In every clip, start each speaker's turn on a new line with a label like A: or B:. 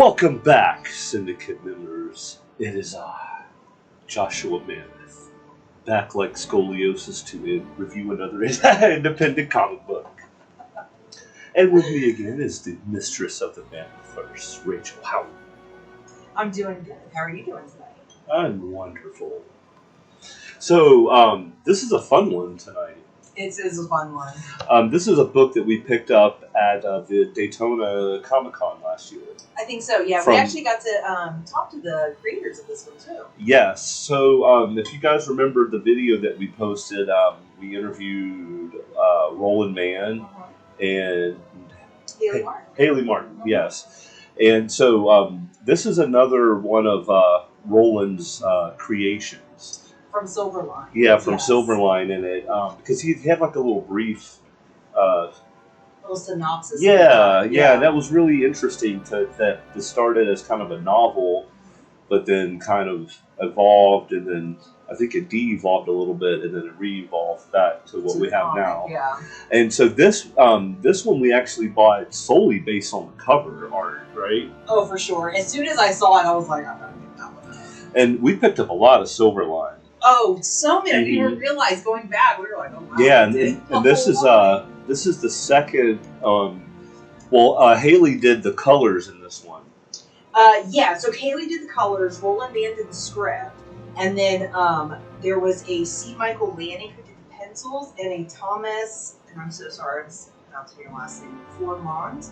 A: Welcome back, Syndicate members. It is I, Joshua Mammoth, back like scoliosis to review another independent comic book. And with me again is the mistress of the Mammoth-verse, Rachael. How are you?
B: I'm doing good. How are you doing tonight?
A: I'm wonderful. So, this is a fun one tonight.
B: It is a fun one.
A: This is a book that we picked up at the Daytona Comic-Con last year.
B: I think so, yeah. We actually got to talk to the creators of this one, too.
A: Yes. So, if you guys remember the video that we posted, we interviewed Roland Mann and Haley Martin, yes. And so, this is another one of Roland's creations.
B: From Silverline.
A: Yeah, from Silverline in it. Because he had like a little brief...
B: little synopsis.
A: Yeah, that was really interesting to start it as kind of a novel, but then kind of evolved, and then I think it de-evolved a little bit, and then it re-evolved back to what we have now.
B: Yeah.
A: And so this one we actually bought solely based on the cover art, right?
B: Oh, for sure. As soon as I saw it, I was like, I'm going to get that one.
A: And we picked up a lot of Silverline.
B: Oh, so many. I didn't even realize going back. We were like, oh, wow.
A: Yeah, and this is the second. Haley did the colors in this one.
B: Yeah, so Haley did the colors, Roland Mann did the script, and then there was a C. Michael Lanning who did the pencils, and a Thomas, and I'm so sorry, I'm pronouncing your last name, Formont,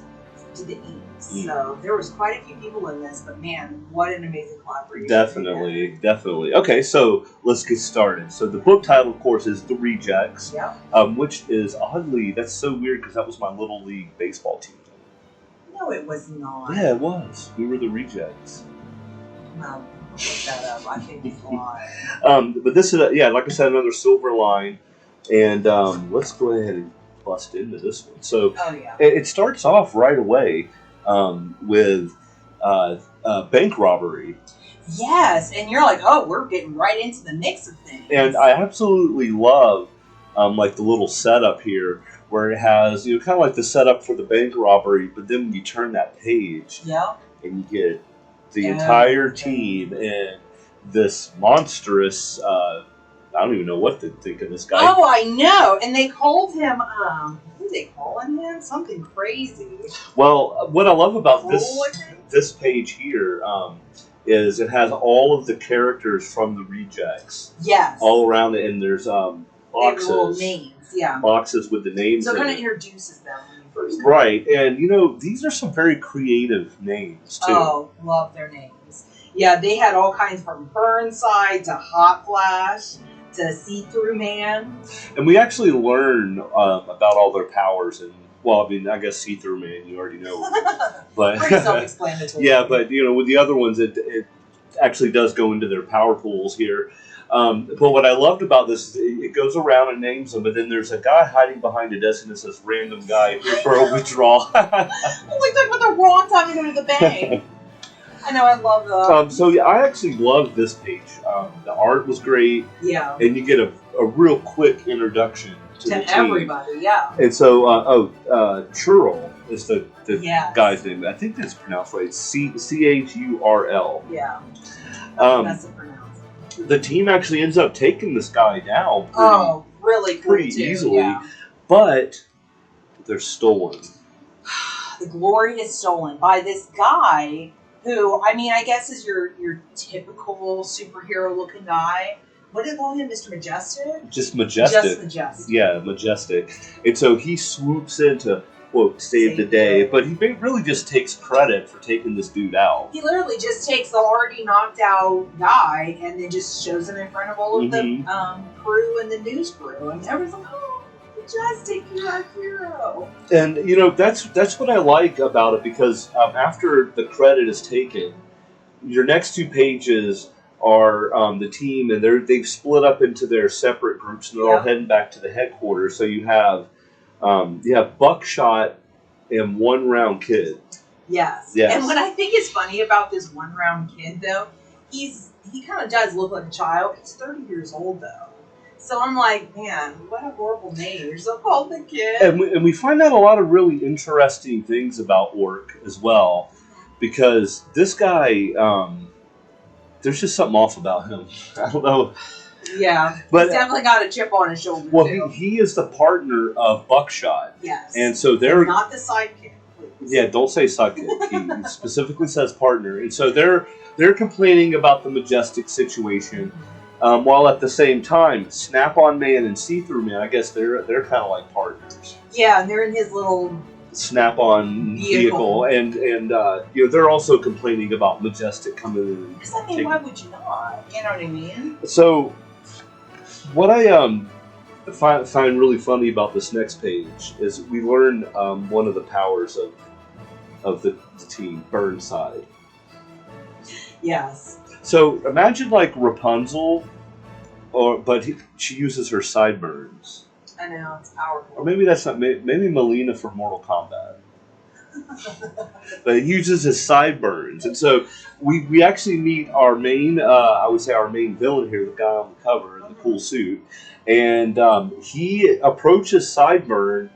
B: did the inks. So there was quite a few people in this, but man, what an amazing collaboration.
A: Definitely. Okay, so let's get started. So the book title, of course, is The Rejects, which is oddly, that's so weird because that was my Little League baseball team.
B: No, it was not.
A: Yeah, it was. We were the Rejects.
B: Well, look that up. I think it's a lot.
A: But this is, like I said, another Silverline. And let's go ahead and bust into this one. So it starts off right away with bank robbery.
B: Yes, and you're like, oh, we're getting right into the mix of things.
A: And I absolutely love like the little setup here, where it has, kind of like the setup for the bank robbery, but then when you turn that page, and you get the entire team and this monstrous, I don't even know what to think of this guy.
B: Oh, I know. And they called him, what are they calling him? Something crazy.
A: Well, what I love about this page here is it has all of the characters from the Rejects.
B: Yes.
A: All around it, and there's boxes.
B: Little names,
A: boxes with the names.
B: So it kind of introduces them when you first
A: right, and these are some very creative names too.
B: Oh, love their names. Yeah, they had all kinds from Burnside to Hot Flash to See-Through Man.
A: And we actually learn about all their powers, and I guess See-Through Man you already know, but
B: pretty self-explanatory.
A: Yeah, but with the other ones, it actually does go into their power pools here. But what I loved about this is it goes around and names them, but then there's a guy hiding behind a desk and it says random guy here for a withdrawal.
B: I'm like, talking about the wrong time to go to the bank. I know, I love that.
A: I actually love this page. The art was great.
B: Yeah.
A: And you get a real quick introduction to the
B: everybody,
A: team. And so, Churl is the guy's name. I think that's pronounced right. Churl.
B: Yeah.
A: That's the pronounce. The team actually ends up taking this guy down pretty easily. But they're stolen.
B: The glory is stolen by this guy who, I guess is your typical superhero-looking guy. What do they call him, Mr. Majestic?
A: Just Majestic.
B: Just Majestic.
A: Yeah, Majestic. And so he swoops in to, quote, save the day, but he really just takes credit for taking this dude out.
B: He literally just takes the already knocked out guy and then just shows him in front of all of the crew and the news crew. And everyone's like, oh, Majestic, you're our hero.
A: And, that's what I like about it, because after the credit is taken, your next two pages are the team, and they've split up into their separate groups, and they're all heading back to the headquarters. So you have Buckshot and One Round Kid.
B: Yes. And what I think is funny about this One Round Kid, though, he kind of does look like a child. He's 30 years old, though. So I'm like, man, what a horrible name. You're so called the Kid.
A: And we find out a lot of really interesting things about Orc as well. because this guy, there's just something off about him. I don't know.
B: Yeah,
A: but
B: he's definitely got a chip on his shoulder.
A: Well,
B: too.
A: he is the partner of Buckshot.
B: Yes.
A: And so they're
B: not the sidekick. Please.
A: Yeah, don't say sidekick. He specifically says partner. And so they're complaining about the Majestic situation, while at the same time, Snap-on Man and See-Through Man, I guess they're kind of like partners.
B: Yeah, and they're in his little
A: Snap-on vehicle, and they're also complaining about Majestic coming in.
B: Because I mean, why would you not? You know what I mean?
A: So, what I find really funny about this next page is we learn one of the powers of the team, Burnside.
B: Yes.
A: So imagine like Rapunzel, but she uses her sideburns.
B: I know, it's powerful.
A: Or maybe that's not. Maybe Melina for Mortal Kombat. But it uses his sideburns, and so we actually meet our main, I would say our main villain here, the guy on the cover in the cool suit, and he approaches Sideburn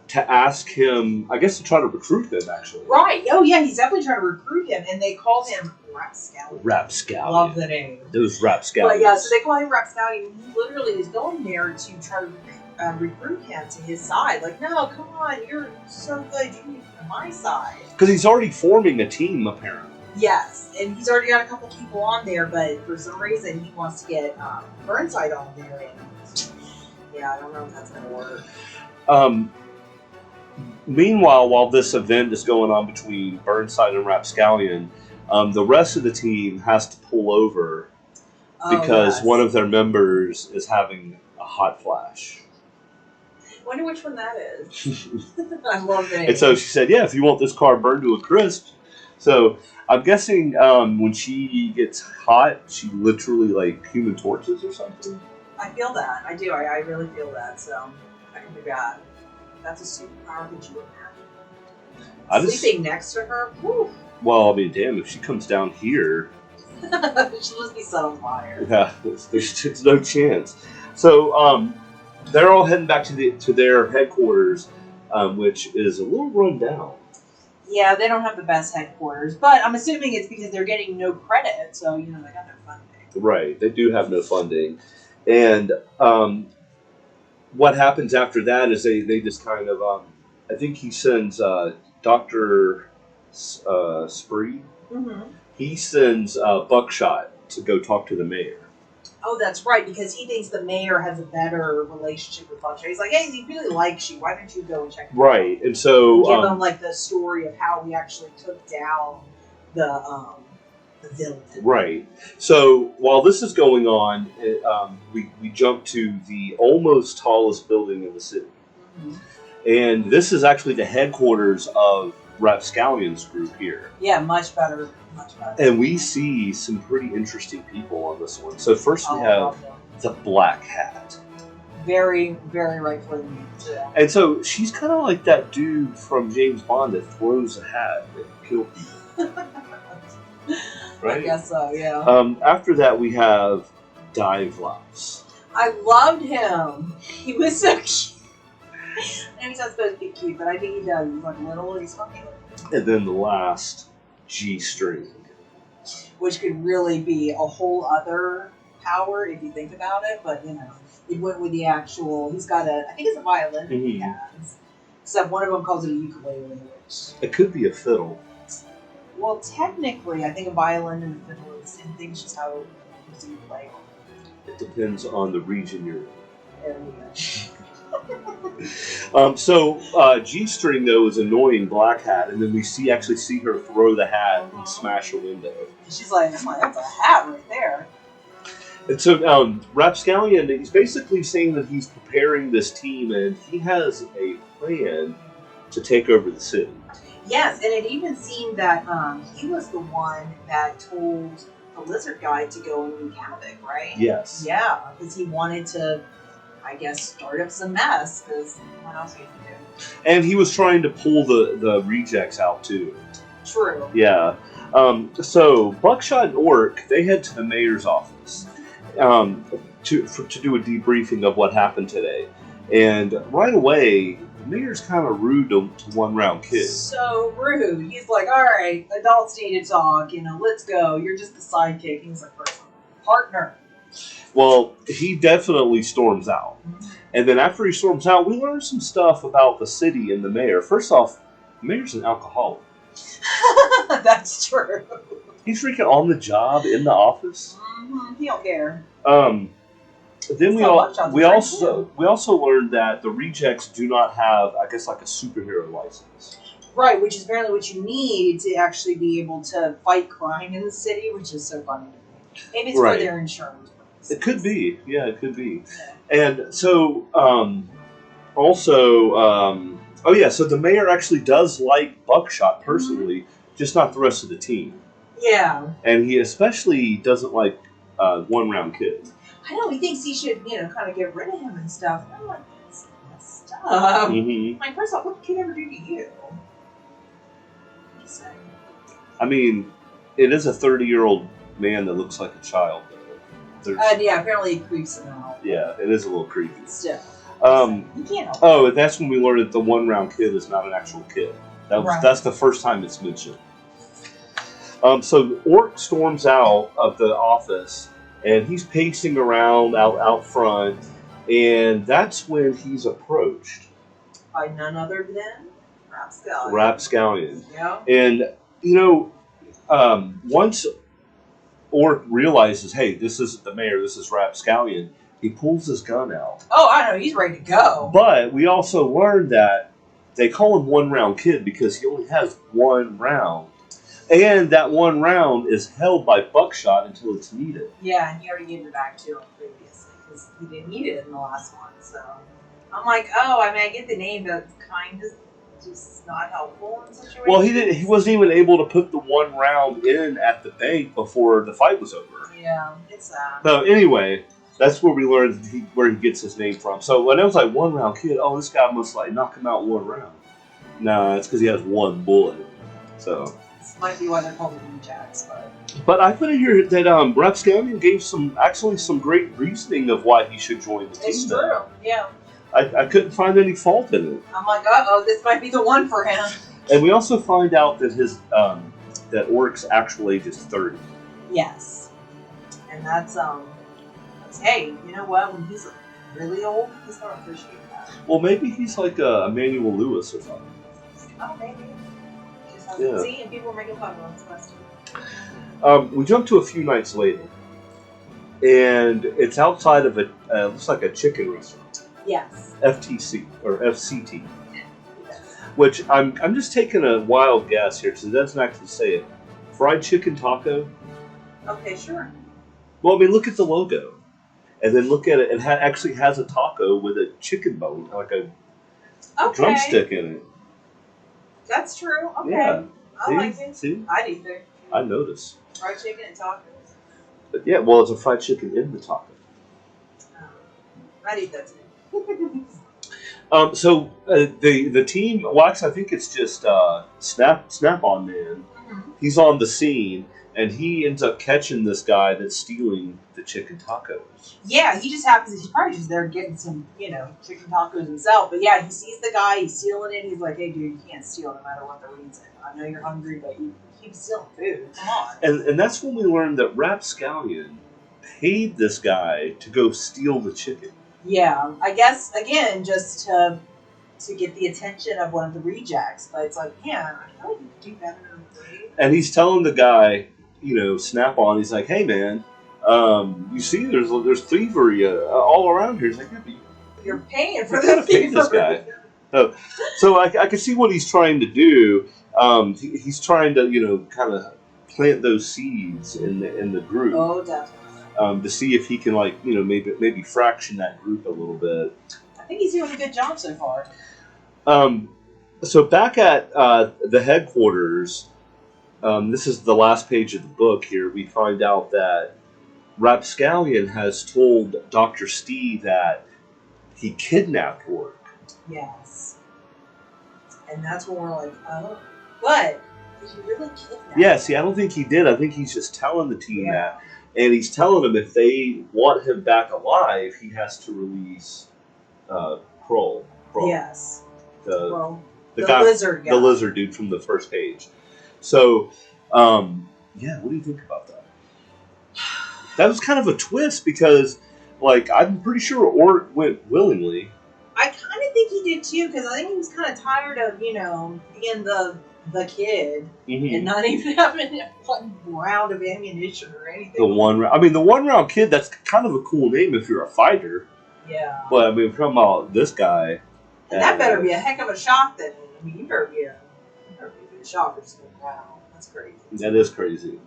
A: to ask him, I guess, to try to recruit them, actually.
B: Right. Oh, yeah, he's definitely trying to recruit him, and they call him Rapscallion.
A: Rapscallion.
B: Love the name.
A: Those Rapscallions.
B: But yeah, so they call him Rapscallion. He literally is going there to try to recruit him to his side. Like, no, come on, you're so good. You need to be on my side.
A: Because he's already forming a team, apparently.
B: Yes, and he's already got a couple people on there, but for some reason he wants to get Burnside on there. And yeah, I don't know if that's going to work.
A: Meanwhile, while this event is going on between Burnside and Rapscallion, the rest of the team has to pull over because one of their members is having a hot flash.
B: I wonder which one that is. I love it.
A: And so she said, yeah, if you want this car burned to a crisp. So I'm guessing when she gets hot, she literally like Human Torches or something.
B: I feel that. I do. I really feel that. So I can do that. That's a superpower. Could you imagine? Sleeping next to her? Whew.
A: Well, I mean, damn, if she comes down here...
B: She'll just be set on fire.
A: Yeah, there's no chance. So, they're all heading back to their headquarters, which is a little run down.
B: Yeah, they don't have the best headquarters, but I'm assuming it's because they're getting no credit, so, they got no funding.
A: Right, they do have no funding. And what happens after that is they just kind of, I think he sends Dr. Spree. Mm-hmm. He sends Buckshot to go talk to the mayor.
B: Oh, that's right, because he thinks the mayor has a better relationship with Buckshot. He's like, hey, he really likes you. Why don't you go and check him out?
A: Right, and so...
B: give him, like, the story of how we actually took down the villain. Right.
A: So, while this is going on, we jump to the almost tallest building in the city. Mm-hmm. And this is actually the headquarters of Rapscallion's group here.
B: Yeah, much better.
A: And we see some pretty interesting people on this one. So first we have the Black Hat.
B: Very, very right for me too.
A: And so she's kind of like that dude from James Bond that throws a hat and kills people. Right?
B: I guess so, yeah.
A: After that we have Dive Louse.
B: I loved him. He was so cute. I know he's not supposed to be cute, but I think he does. He's like little and he's funny.
A: And then the last, G-string.
B: Which could really be a whole other power if you think about it, but it went with the actual, he's got I think it's a violin that he has. Except one of them calls it a ukulele, which...
A: It could be a fiddle.
B: Well, technically, I think a violin and a fiddle are the same thing, it's just how you play on.
A: It depends on the region you're in.
B: There we go.
A: G-string though is annoying Black Hat, and then we actually see her throw the hat and smash a window.
B: She's like, that's a hat right there.
A: And so Rapscallion, he's basically saying that he's preparing this team, and he has a plan to take over the city.
B: Yes, and it even seemed that he was the one that told the lizard guy to go and wreak havoc, right?
A: Yes.
B: Yeah, because he wanted to, I guess, start up some mess, because what else are you going to do?
A: And he was trying to pull the rejects out, too.
B: True.
A: Yeah. So, Buckshot and Orc, they head to the mayor's office to do a debriefing of what happened today. And right away, mayor's kind of rude to one-round kids.
B: So rude. He's like, all right, adults need to talk, let's go. You're just the sidekick. He's like, partner.
A: Well, he definitely storms out. And then after he storms out, we learn some stuff about the city and the mayor. First off, the mayor's an alcoholic.
B: That's true.
A: He's freaking on the job in the office.
B: He don't care.
A: Then we also learned that the rejects do not have, I guess, like a superhero license.
B: Right, which is apparently what you need to actually be able to fight crime in the city, which is so funny to me. Maybe it's for their insurance.
A: It could be. Yeah, it could be. Yeah. And so, so the mayor actually does like Buckshot personally, just not the rest of the team.
B: Yeah.
A: And he especially doesn't like one-round kids.
B: I know, he thinks he should, kind of get rid of him and stuff. And I'm like, that's messed up. Like, first off, what could he ever do to you? I'm just saying.
A: I mean, it is a 30-year-old man that looks like a child, though.
B: Yeah, apparently it creeps him out.
A: Yeah, it is a little creepy.
B: Still.
A: You can't help and that's when we learned that the one-round kid is not an actual kid. That's the first time it's mentioned. So Orc storms out of the office, and he's pacing around out front, and that's when he's approached
B: by none other than Rapscallion.
A: Rapscallion.
B: Yeah.
A: And once Orc realizes, hey, this isn't the mayor, this is Rapscallion, he pulls his gun out.
B: Oh, I know, he's ready to go.
A: But we also learned that they call him one-round kid because he only has one round. And that one round is held by Buckshot until it's needed.
B: Yeah, and he already gave it back to him previously because he didn't need it in the last one. So I'm like, I get the name, but it's kind of just not helpful in situations.
A: Well, he wasn't even able to put the one round in at the bank before the fight was over.
B: Yeah, it's sad.
A: So anyway, that's where we learned where he gets his name from. So when it was like one-round kid, this guy must knock him out one round. No, it's because he has one bullet. So.
B: Might be why they're called the Rejects,
A: but I put in here that Rapscallion gave some great reasoning of why he should join the team.
B: It's true, yeah.
A: I couldn't find any fault in it.
B: I'm like, this might be the one for him.
A: And we also find out that his that Orc's actual age is 30.
B: Yes, and that's hey, you know what? When he's really old, he's gonna appreciate that.
A: Well, maybe he's like a Emmanuel Lewis or something.
B: Oh, maybe. Yeah. See, and people are making fun of him. So
A: we jump to a few nights later, and it's outside of looks like a chicken restaurant.
B: Yes.
A: FTC or FCT. Yes. Which I'm just taking a wild guess here because it doesn't actually say it. Fried chicken taco.
B: Okay, sure.
A: Well, I mean, look at the logo, and then look at it. It actually has a taco with a chicken bone, like a drumstick in it.
B: That's true. Okay.
A: Yeah.
B: I like it.
A: See?
B: I'd eat there.
A: I noticed.
B: Fried chicken and tacos.
A: But yeah, well, it's a fried chicken in the taco.
B: I'd eat that too.
A: So the team, I think it's just Snap-on Man. Mm-hmm. He's on the scene, and he ends up catching this guy that's stealing the chicken tacos.
B: Yeah, he just happens. He's probably just there getting some, chicken tacos himself. But yeah, he sees the guy. He's stealing it. He's like, "Hey, dude, you can't steal no matter what the reason. I know you're hungry, but you keep stealing food. Come on." And
A: that's when we learned that Rapscallion paid this guy to go steal the chicken.
B: Yeah, I guess again just to get the attention of one of the rejects. But it's like, yeah, I feel like you could do better.
A: And he's telling the guy, Snap-on. He's like, "Hey, man. You see, there's thievery all around here." He's like, "Yeah, but
B: you're paying for this.
A: Pay this guy." So I can see what he's trying to do. He's trying to kind of plant those seeds in the group.
B: Oh, definitely.
A: To see if he can maybe fraction that group a little bit.
B: I think he's doing a good job so far.
A: So back at the headquarters, this is the last page of the book. Here we find out that Rapscallion has told Dr. Steve that he kidnapped Orc.
B: Yes. And that's when we're like, oh, what? Did you really kidnap him?
A: Yeah, see, I don't think he did. I think he's just telling the team that. And he's telling them if they want him back alive, he has to release Kroll.
B: Yes. the guy, lizard guy.
A: The lizard dude from the first page. So, yeah, what do you think about that? That was kind of a twist because, like, I'm pretty sure Ort went willingly.
B: I kind of think he did too, because I think he was kind of tired of, being the kid and not even having one round of ammunition or anything.
A: The one round kid, that's kind of a cool name if you're a fighter.
B: Yeah.
A: But, I mean, talking about this guy.
B: And that better be a heck of a shock then. I mean, you better be a shock or just go, wow, that's crazy.
A: That is crazy.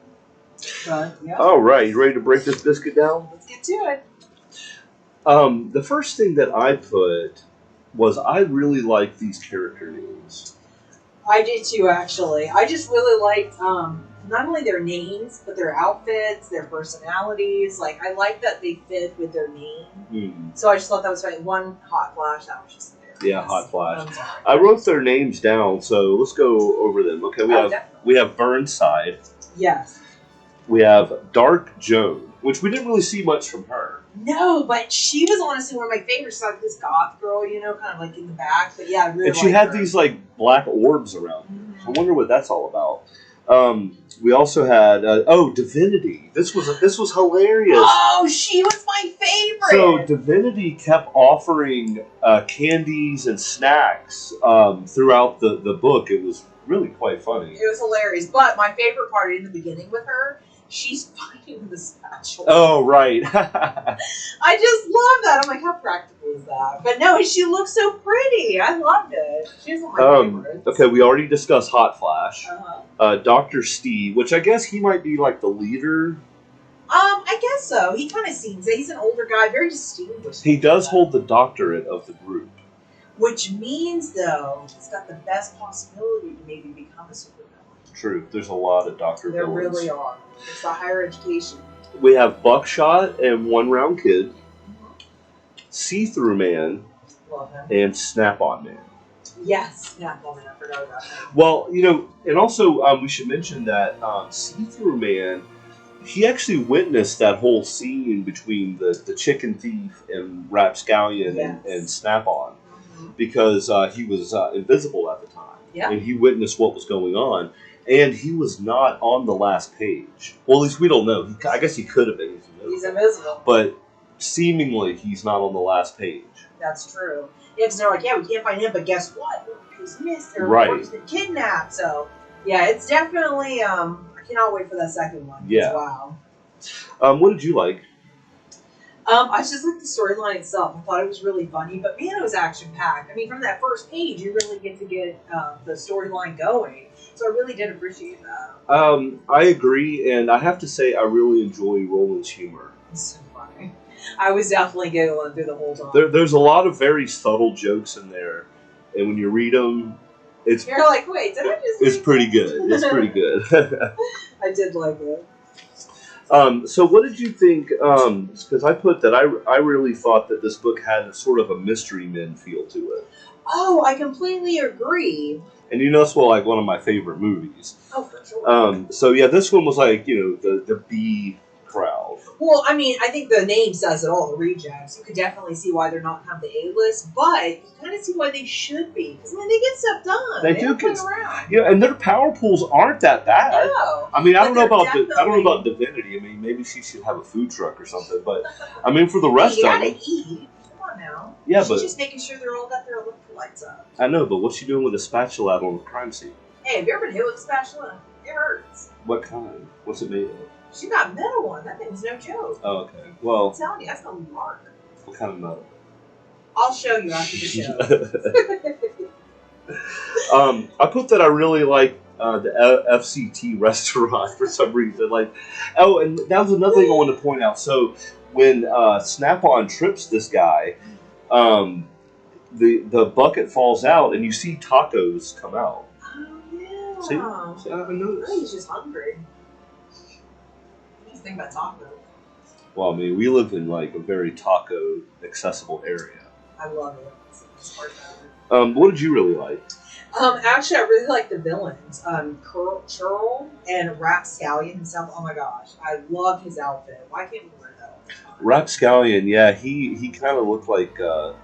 B: But, yeah.
A: All right, you ready to break this biscuit down?
B: Let's get to it.
A: The first thing that I put was I really like these character names.
B: I did too, actually. I just really liked not only their names, but their outfits, their personalities. Like, I like that they fit with their name. Mm. So I just thought that was right. One Hot Flash, that was just there.
A: Yeah, Hot Flash. I wrote their names down, so let's go over them. Okay, we have Burnside.
B: Yes.
A: We have Dark Joan, which we didn't really see much from her.
B: No, but she was honestly one of my favorites. She's like this goth girl, kind of like in the back. But yeah, I really.
A: And she had these like black orbs around her. Mm-hmm. I wonder what that's all about. We also had Divinity. This was hilarious.
B: Oh, she was my favorite.
A: So Divinity kept offering candies and snacks throughout the book. It was really quite funny.
B: It was hilarious. But my favorite part in the beginning with her, she's fighting with a spatula.
A: Oh, right.
B: I just love that. I'm like, how practical is that? But no, she looks so pretty. I loved it. She's one of my favorites.
A: Okay, we already discussed Hot Flash. Dr. Steve, which I guess he might be like the leader.
B: I guess so. He kind of seems it. He's an older guy, very distinguished.
A: He does hold the doctorate of the group.
B: Which means, though, he's got the best possibility to maybe become a supervillain.
A: True. There's a lot of Dr.
B: There
A: villains.
B: really are. It's the higher education.
A: We have Buckshot and One Round Kid, See-Through Man, and Snap-On Man.
B: Yes, Snap-On Man. I forgot about that.
A: Well, and also we should mention that See-Through Man, he actually witnessed that whole scene between the chicken thief and Rapscallion and Snap-On. Because he was invisible at the time.
B: Yeah.
A: And he witnessed what was going on. And he was not on the last page. Well, at least we don't know. I guess he could have been.
B: He's invisible.
A: But seemingly he's not on the last page.
B: That's true. Yeah, because they're like, we can't find him, but guess what? He's missed. He's been kidnapped. So, yeah, it's definitely, I cannot wait for that second one.
A: Yeah.
B: Wow.
A: What did you like?
B: I just liked the storyline itself. I thought it was really funny, but man, it was action-packed. I mean, from that first page, you really get to get the storyline going. So I really did appreciate that.
A: I agree, and I have to say I really enjoy Roland's humor.
B: It's so funny. I was definitely giggling through the whole time.
A: There's a lot of very subtle jokes in there, and when you read them,
B: you're like, wait, did I just...
A: It's pretty good. It's pretty good.
B: I did like it.
A: So what did you think, because I put that I really thought that this book had a sort of a Mystery Men feel to it.
B: Oh, I completely agree.
A: And that's like one of my favorite movies.
B: Oh, for sure.
A: So yeah, this one was like, the B crowd.
B: Well, I mean, I think the name says it all, the Rejects. You could definitely see why they're not kind of the A-list, but you kind of see why they should be. Because, I mean, they get stuff done.
A: They do get around. And their power pools aren't that bad.
B: No.
A: I mean, I don't know about Divinity. I mean, maybe she should have a food truck or something. But, I mean, for the rest of them.
B: You gotta eat. Come on now.
A: Yeah,
B: She's just making sure they're all got their electrolytes up.
A: I know, but what's she doing with a spatula out on the crime scene?
B: Hey, have you ever been hit with a spatula? It hurts.
A: What kind? What's it made of?
B: She got a metal one. That thing was no joke.
A: Oh, okay. Well,
B: I'm telling you, that's gonna be mark.
A: What kind of metal?
B: I'll show you after the show.
A: I put that I really like the FCT restaurant for some reason. And that was another thing I wanted to point out. So when Snap-on trips this guy, the bucket falls out, and you see tacos come out.
B: Oh yeah.
A: See, I noticed.
B: He's just hungry. Think about taco.
A: Well, I mean, we live in like a very taco accessible area.
B: I love it. It's hard
A: what did you really like?
B: Actually, I really like the villains. Churl and Rapscallion himself. Oh my gosh, I love his outfit. Why can't we wear that?
A: Rapscallion, yeah, he kind of looked like a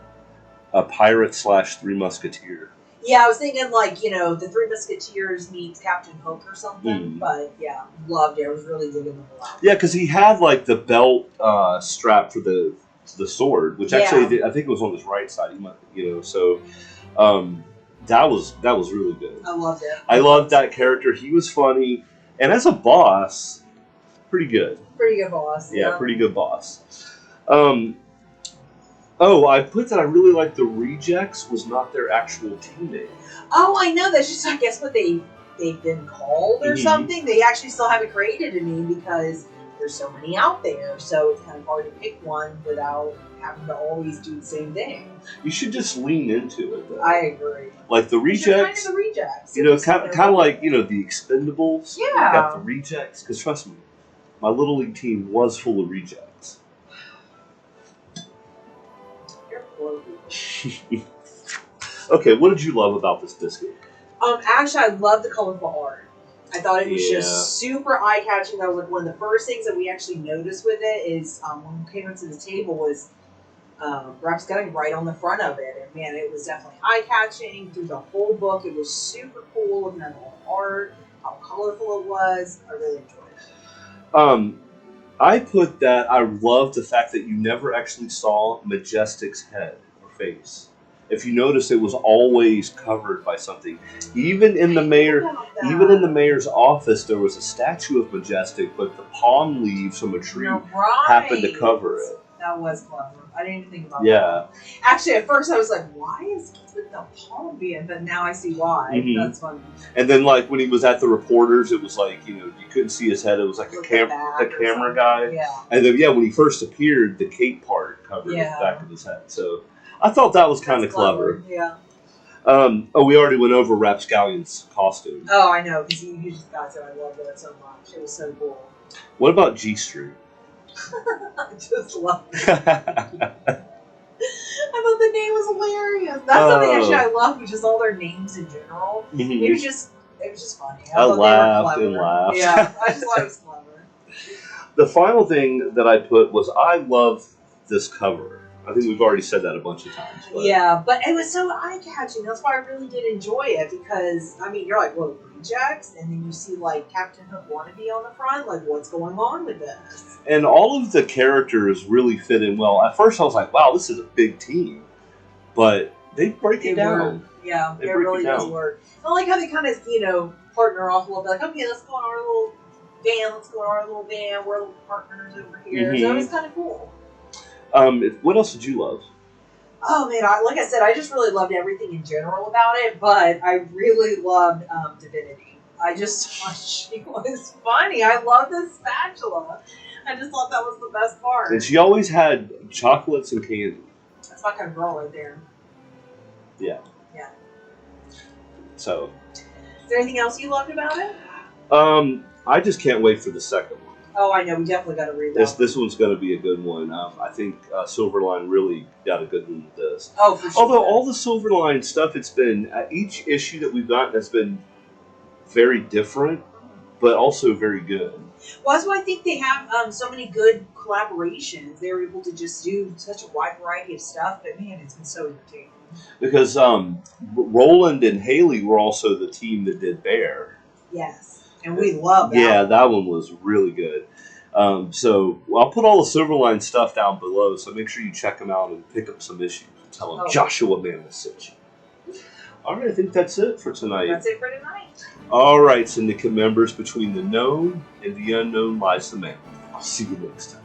A: pirate / Three Musketeer.
B: Yeah, I was thinking like, the Three Musketeers meets Captain Hook or something. But yeah, loved it. I was really digging the whole outfit.
A: Yeah, because he had like the belt strap for the sword, which actually I think it was on his right side. He might, so that was really good.
B: I loved it.
A: I loved that character. He was funny, and as a boss, pretty good.
B: Pretty good boss.
A: Yeah, pretty good boss. I put that I really liked the Rejects was not their actual teammate.
B: Oh, I know. That's just, I guess, what they've been called or something. They actually still haven't created a name because there's so many out there. So it's kind of hard to pick one without having to always do the same thing.
A: You should just lean into it, though.
B: I agree.
A: Like the Rejects.
B: Kind of the Rejects.
A: Kind of like, the Expendables.
B: Yeah.
A: You got the Rejects. Because trust me, my Little League team was full of rejects. Okay, what did you love about this biscuit?
B: Actually, I love the colorful art. I thought it was just super eye-catching. That was like one of the first things that we actually noticed with it is when we came into the table was Rapscallion right on the front of it. And man, it was definitely eye-catching through the whole book. It was super cool looking at all the art, how colorful it was. I really enjoyed it.
A: I put that I loved the fact that you never actually saw Majestic's head or face. If you notice, it was always covered by something. Even in the mayor's office, there was a statue of Majestic, but the palm leaves from a tree happened to cover it.
B: That was clever. I didn't even think about
A: that.
B: Yeah. Actually, at first I was like, why is with the palm being? But now I see why.
A: Mm-hmm.
B: That's funny.
A: And then, like, when he was at the reporters, it was like, you couldn't see his head. It was like the camera guy.
B: Yeah.
A: And then, when he first appeared, the cape part covered the back of his head. So I thought that was kind of clever.
B: Yeah.
A: We already went over Rapscallion's costume.
B: Oh, I know, because you just got to. I loved it so much. It was so cool.
A: What about G Street?
B: I just love it. I thought the name was hilarious. That's something actually I love, which is all their names in general.
A: Mm-hmm.
B: It was just funny.
A: I laughed and laughed.
B: Yeah, I just thought it was clever.
A: The final thing that I put was I love this cover. I think we've already said that a bunch of times. But.
B: Yeah, but it was so eye-catching. That's why I really did enjoy it because, you're like, well, rejects, and then you see, like, Captain Hook wannabe on the front. Like, what's going on with this?
A: And all of the characters really fit in well. At first I was like, wow, this is a big team. But they break it down.
B: Yeah, it really does work. I like how they kind of, partner off a little bit. Like, okay, let's go on our little van. We're little partners over here. Mm-hmm. So it was kind of cool.
A: What else did you love?
B: Oh man, like I said, I just really loved everything in general about it, but I really loved Divinity. I just thought she was funny. I love the spatula. I just thought that was the best part.
A: And she always had chocolates and candy.
B: That's my kind of girl right there.
A: Yeah.
B: Yeah.
A: So.
B: Is there anything else you loved about it?
A: I just can't wait for the second one.
B: Oh, I know. We definitely got to read that.
A: This one's going to be a good one. I think Silverline really got a good one with this.
B: Oh, for sure.
A: Although all the Silverline stuff, it's been each issue that we've gotten has been very different, but also very good.
B: Well, that's why I think they have so many good collaborations. They're able to just do such a wide variety of stuff. But man, it's been so entertaining.
A: Because Roland and Haley were also the team that did Bear.
B: Yes. And we love that.
A: Yeah, that one was really good. So I'll put all the Silverline stuff down below, so make sure you check them out and pick up some issues. And tell them Joshua Mammoth sent you. All right, I think that's it for tonight.
B: That's it for tonight.
A: All right, Syndicate members, between the known and the unknown lies the man. I'll see you next time.